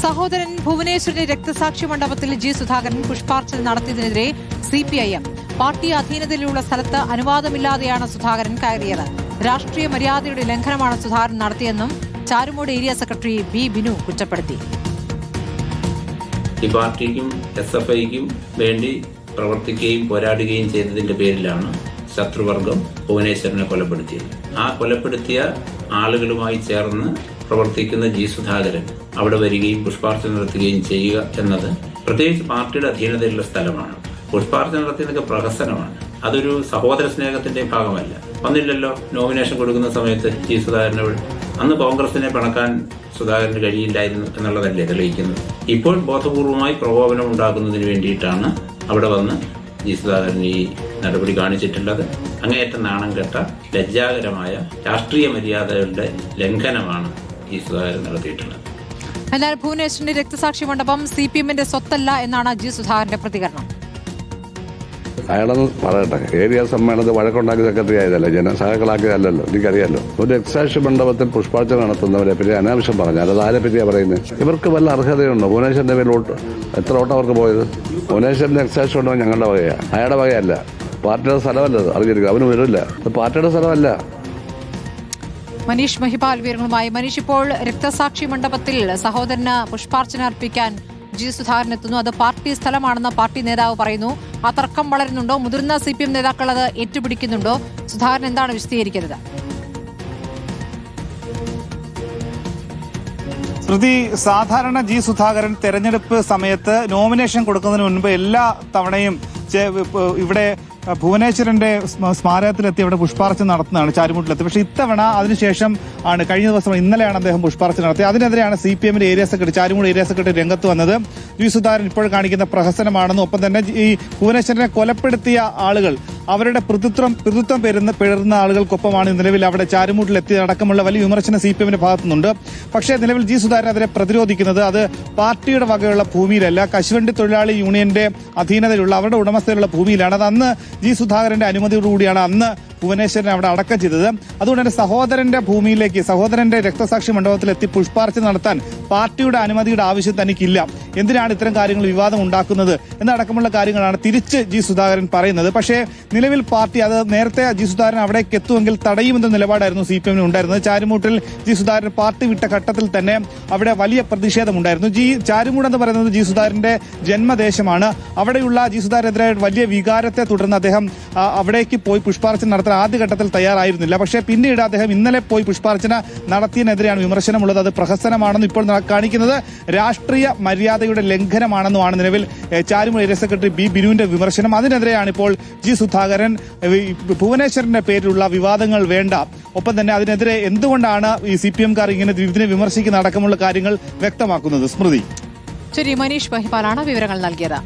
സഹോദരൻ ഭുവനേശ്വരന്റെ രക്തസാക്ഷി മണ്ഡപത്തിൽ ജി സുധാകരൻ പുഷ്പാർച്ചന നടത്തിയതിനെതിരെ സിപിഐഎം. പാർട്ടി അധീനതയിലുള്ള സ്ഥലത്ത് അനുവാദമില്ലാതെയാണ് സുധാകരൻ കയറിയത്. രാഷ്ട്രീയ മര്യാദയുടെ ലംഘനമാണ് സുധാകരൻ നടത്തിയെന്നും Charummood area secretary B Binu കുറ്റപ്പെടുത്തി. ഈ പാർട്ടിക്കും SFIക്കും വേണ്ടി പ്രവർത്തിക്കുകയും പോരാടുകയും ചെയ്തതിന്റെ പേരിലാണ് ശത്രുവർഗം ഭുവനേശ്വരനെ കൊലപ്പെടുത്തിയത്. ആ കൊലപ്പെടുത്തിയ ആളുകളുമായി ചേർന്ന് പ്രവർത്തിക്കുന്ന ജി സുധാകരൻ അവിടെ വരികയും പുഷ്പാർച്ചന നടത്തുകയും ചെയ്യുക എന്നത് പ്രത്യേകിച്ച് പാർട്ടിയുടെ അധീനതയിലുള്ള സ്ഥലമാണ്. പുഷ്പാർച്ചന നടത്തിയതൊക്കെ പ്രഹസനമാണ്. അതൊരു സഹോദര സ്നേഹത്തിന്റെ ഭാഗമല്ല. വന്നില്ലല്ലോ നോമിനേഷൻ കൊടുക്കുന്ന സമയത്ത് ജി സുധാകരനെ അന്ന് കോൺഗ്രസിനെ പിണക്കാൻ സുധാകരന് കഴിയില്ലായിരുന്നു എന്നുള്ളതല്ലേ തെളിയിക്കുന്നത്. ഇപ്പോൾ ബോധപൂർവമായി പ്രകോപനം ഉണ്ടാക്കുന്നതിന് വേണ്ടിയിട്ടാണ് അവിടെ വന്ന് ജി സുധാകരൻ ഈ നടപടി കാണിച്ചിട്ടുള്ളത്. അങ്ങേയറ്റം നാണം കെട്ട ലജ്ജാകരമായ രാഷ്ട്രീയ മര്യാദകളുടെ ലംഘനമാണ് ജി സുധാകരൻ നടത്തിയിട്ടുള്ളത്. എന്നാൽ ഭുവനേശ്വരന്റെ രക്തസാക്ഷി മണ്ഡപം CPMന്റെ സ്വത്തല്ല എന്നാണ് ജി സുധാകരന്റെ പ്രതികരണം. അയാളൊന്ന് പറയട്ടെ, ഏരിയ സമ്മേളനത്തിൽ വഴക്കുണ്ടാക്കി സെക്രട്ടറി ആയതല്ലേ, ജനസഹകളാക്കിയതല്ലോ, എനിക്കറിയാലോ. ഒരു രക്തസാക്ഷി മണ്ഡപത്തിൽ പുഷ്പാർച്ചന നടത്തുന്നവരെ പറ്റി അനാവശ്യം പറഞ്ഞാൽ അത് ആരെ പറ്റിയാണ് പറയുന്നത്? ഇവർക്ക് വല്ല അർഹതയുണ്ടോ? ഭുവനേശ്വരന്റെ പേരിൽ എത്ര ഓട്ടം അവർക്ക് പോയത്? ഭുവനേശ്വരന്റെ രക്തസാക്ഷി മണ്ഡപം ഞങ്ങളുടെ വകയാണ്, അയാളുടെ വകയല്ല. പാർട്ടിയുടെ സ്ഥലമല്ലത്, അറിഞ്ഞിരിക്കുക. അവന് വരില്ല, പാർട്ടിയുടെ സ്ഥലമല്ല. മനീഷ് മഹിപാൽ വിവരങ്ങളുമായി. മനീഷ്, ഇപ്പോൾ രക്തസാക്ഷി മണ്ഡപത്തിൽ സഹോദരന് പുഷ്പാർച്ചന അർപ്പിക്കാൻ ജി സുധാകരൻ എത്തുന്നു. അത് പാർട്ടി സ്ഥലമാണെന്ന് പാർട്ടി നേതാവ് പറയുന്നു. ആ തർക്കം വളരുന്നുണ്ടോ? മുതിർന്ന CPM നേതാക്കൾ അത് ഏറ്റുപിടിക്കുന്നുണ്ടോ? സുധാകരൻ എന്താണ് വിശദീകരിക്കുന്നത്? ശ്രുതി, സാധാരണ ജി സുധാകരൻ തെരഞ്ഞെടുപ്പ് സമയത്ത് നോമിനേഷൻ കൊടുക്കുന്നതിന് മുൻപ് എല്ലാ തവണയും ഇവിടെ ഭുവനേശ്വരന്റെ സ്മാരകത്തിലെത്തി അവിടെ പുഷ്പാർച്ചന നടത്തുന്നതാണ്, ചാരുമൂട്ടിലെത്തി. പക്ഷേ ഇത്തവണ അതിനുശേഷം ആണ്, കഴിഞ്ഞ ദിവസം ഇന്നലെയാണ് അദ്ദേഹം പുഷ്പാർച്ചന നടത്തിയത്. അതിനെതിരെയാണ് CPMന്റെ area secretary, Charummood area secretary രംഗത്ത് വന്നത്. ജി സുധാകരൻ ഇപ്പോൾ കാണിക്കുന്ന പ്രഹസനമാണെന്നും ഒപ്പം തന്നെ ഈ ഭുവനേശ്വരനെ കൊലപ്പെടുത്തിയ ആളുകൾ അവരുടെ പിതൃത്വം പിഴർന്ന ആളുകൾക്കൊപ്പമാണ് നിലവിൽ അവിടെ ചാരുമൂട്ടിലെത്തിയതടക്കമുള്ള വലിയ വിമർശനം CPMന്റെ ഭാഗത്തുനിന്നുണ്ട്. പക്ഷേ നിലവിൽ ജി സുധാകരൻ അതിനെ പ്രതിരോധിക്കുന്നത് അത് പാർട്ടിയുടെ വകയുള്ള ഭൂമിയിലല്ല, കശുവണ്ടി തൊഴിലാളി യൂണിയന്റെ അധീനതയിലുള്ള അവരുടെ ഉടമസ്ഥയിലുള്ള ഭൂമിയിലാണ്. അത് അന്ന് ജി സുധാകരന്റെ അനുമതിയോടുകൂടിയാണ് അന്ന് ഭുവനേശ്വരനെ അവിടെ അടക്കം ചെയ്തത്. അതുകൊണ്ട് തന്നെ സഹോദരന്റെ ഭൂമിയിലേക്ക്, സഹോദരന്റെ രക്തസാക്ഷി മണ്ഡപത്തിലെത്തി പുഷ്പാർച്ചന നടത്താൻ പാർട്ടിയുടെ അനുമതിയുടെ ആവശ്യം തനിക്കില്ല. എന്തിനാണ് ഇത്തരം കാര്യങ്ങൾ വിവാദം ഉണ്ടാക്കുന്നത് എന്നടക്കമുള്ള കാര്യങ്ങളാണ് തിരിച്ച് ജി സുധാകരൻ പറയുന്നത്. പക്ഷേ നിലവിൽ പാർട്ടി അത് നേരത്തെ ജി സുധാകരൻ അവിടേക്ക് എത്തുമെങ്കിൽ തടയുമെന്ന നിലപാടായിരുന്നു CPM ഉണ്ടായിരുന്നത്. ചാരുമൂട്ടിൽ ജി സുധാകരൻ പാർട്ടി വിട്ട ഘട്ടത്തിൽ തന്നെ അവിടെ വലിയ പ്രതിഷേധമുണ്ടായിരുന്നു. ചാരുമൂട് എന്ന് പറയുന്നത് ജി സുധാകരന്റെ ജന്മദേശമാണ്. അവിടെയുള്ള ജി സുധാകരനെതിരെ വലിയ വികാരത്തെ തുടർന്ന് അദ്ദേഹം അവിടേക്ക് പോയി പുഷ്പാർച്ചന നടത്താൻ ആദ്യഘട്ടത്തിൽ തയ്യാറായിരുന്നില്ല. പക്ഷേ പിന്നീട് അദ്ദേഹം ഇന്നലെ പോയി പുഷ്പാർച്ചന നടത്തിയതിനെതിരെയാണ് വിമർശനമുള്ളത്. അത് പ്രഹസനമാണെന്നും ഇപ്പോൾ കാണിക്കുന്നത് രാഷ്ട്രീയ മര്യാദയുടെ ലംഘനമാണെന്നുമാണ് നിലവിൽ ചാരുമൂട് ഏരിയ സെക്രട്ടറി ബി ബിനുവിന്റെ വിമർശനം. അതിനെതിരെയാണ് ഇപ്പോൾ ജി സുധാകരൻ ഭുവനേശ്വരന്റെ പേരിലുള്ള വിവാദങ്ങൾ വേണ്ട, ഒപ്പം തന്നെ അതിനെതിരെ എന്തുകൊണ്ടാണ് ഈ CPMകാർ ഇങ്ങനെ ഇതിനെ വിമർശിക്കുന്ന അടക്കമുള്ള കാര്യങ്ങൾ വ്യക്തമാക്കുന്നത്. സ്മൃതി. ശരി, മനീഷ് മഹിപാലാണ് വിവരങ്ങൾ നൽകിയത്.